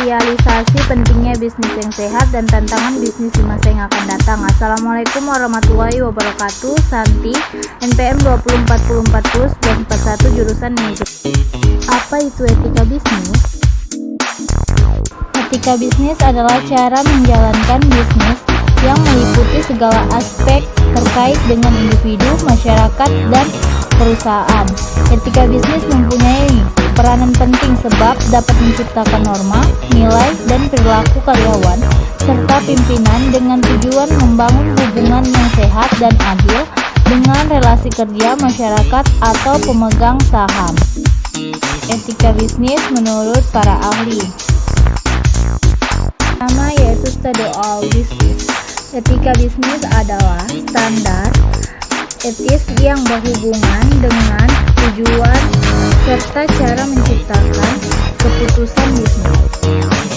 sosialisasi pentingnya bisnis yang sehat dan tantangan bisnis di masa yang akan datang. Assalamualaikum warahmatullahi wabarakatuh. Santi, NPM 204040+41 jurusan manajemen. Apa itu etika bisnis? Etika bisnis adalah cara menjalankan bisnis yang meliputi segala aspek terkait dengan individu, masyarakat, dan perusahaan. Etika bisnis mempunyai peranan penting sebab dapat menciptakan norma, nilai, dan perilaku karyawan serta pimpinan dengan tujuan membangun hubungan yang sehat dan adil dengan relasi kerja masyarakat atau pemegang saham. Etika bisnis menurut para ahli. Pertama yaitu study all business. Etika bisnis adalah standar etis yang berhubungan dengan tujuan serta cara menciptakan keputusan bisnis.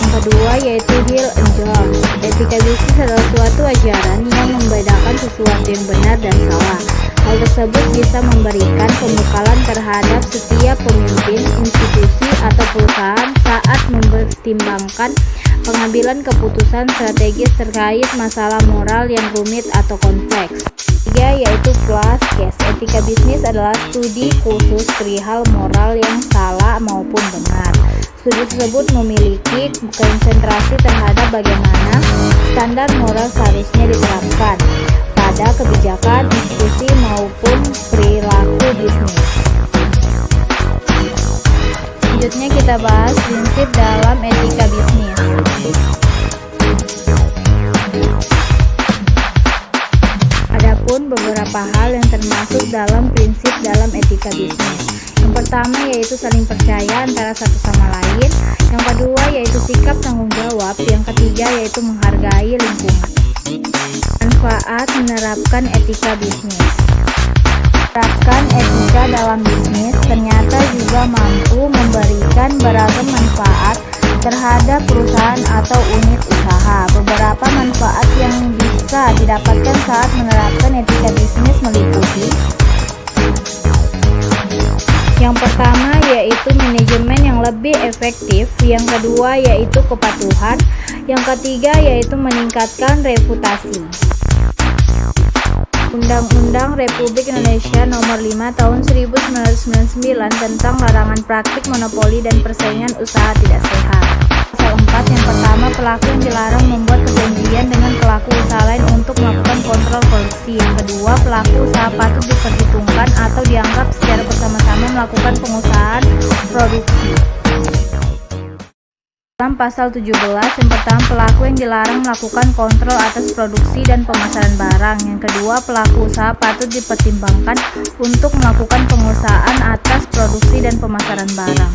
Yang kedua yaitu Hill and Jones. Etika bisnis adalah suatu ajaran yang membedakan sesuatu yang benar dan salah. Hal tersebut bisa memberikan pembekalan terhadap setiap pemimpin, institusi, atau perusahaan saat mempertimbangkan pengambilan keputusan strategis terkait masalah moral yang rumit atau kompleks. Ketiga yaitu Plus Case. Etika bisnis adalah studi khusus perihal moral yang salah maupun benar. Studi tersebut memiliki konsentrasi terhadap bagaimana standar moral seharusnya diterapkan pada kebijakan, institusi maupun perilaku bisnis. Selanjutnya kita bahas prinsip dalam etika bisnis. Adapun beberapa hal yang termasuk dalam prinsip dalam etika bisnis. Yang pertama yaitu saling percaya antara satu sama lain. Yang kedua yaitu sikap tanggung jawab. Yang ketiga yaitu menghargai lingkungan. Manfaat menerapkan etika bisnis. Menerapkan etika dalam bisnis ternyata juga mampu memberikan beragam manfaat terhadap perusahaan atau unit usaha. Beberapa manfaat yang bisa didapatkan saat menerapkan etika bisnis meliputi: yang pertama yaitu manajemen yang lebih efektif, yang kedua yaitu kepatuhan, yang ketiga yaitu meningkatkan reputasi. Undang-Undang Republik Indonesia Nomor 5 Tahun 1999 tentang larangan praktik monopoli dan persaingan usaha tidak sehat. Pasal 4 yang pertama, pelaku yang dilarang membuat perjanjian dengan pelaku usaha lain untuk melakukan kontrol produksi. Yang kedua, pelaku usaha patut diperhitungkan atau dianggap secara bersama-sama melakukan pengusahaan produksi. Dalam pasal 17 yang pertama, pelaku yang dilarang melakukan kontrol atas produksi dan pemasaran barang. Yang kedua, pelaku usaha patut dipertimbangkan untuk melakukan pengusahaan atas produksi dan pemasaran barang.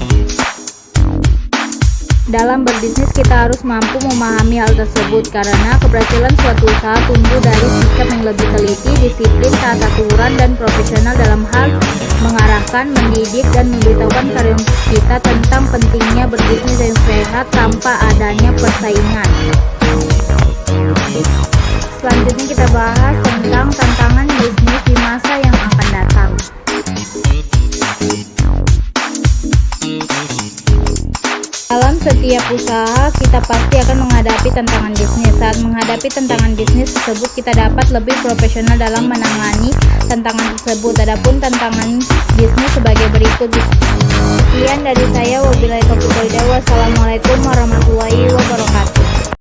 Dalam berbisnis kita harus mampu memahami hal tersebut karena keberhasilan suatu usaha tumbuh dari sikap yang lebih teliti, disiplin, taat aturan, dan profesional dalam hal mengarahkan, mendidik, dan memberitahukan karyawan kita tentang pentingnya berbisnis yang sehat tanpa adanya persaingan. Selanjutnya kita bahas tentang tantangan bisnis di masa yang akan datang. Dalam setiap usaha, kita pasti akan menghadapi tantangan bisnis. Saat menghadapi tantangan bisnis tersebut, kita dapat lebih profesional dalam menangani tantangan tersebut. Adapun tantangan bisnis sebagai berikut. Sekian dari saya. Wabillahi taufiq wal hidayah. Wassalamualaikum warahmatullahi wabarakatuh.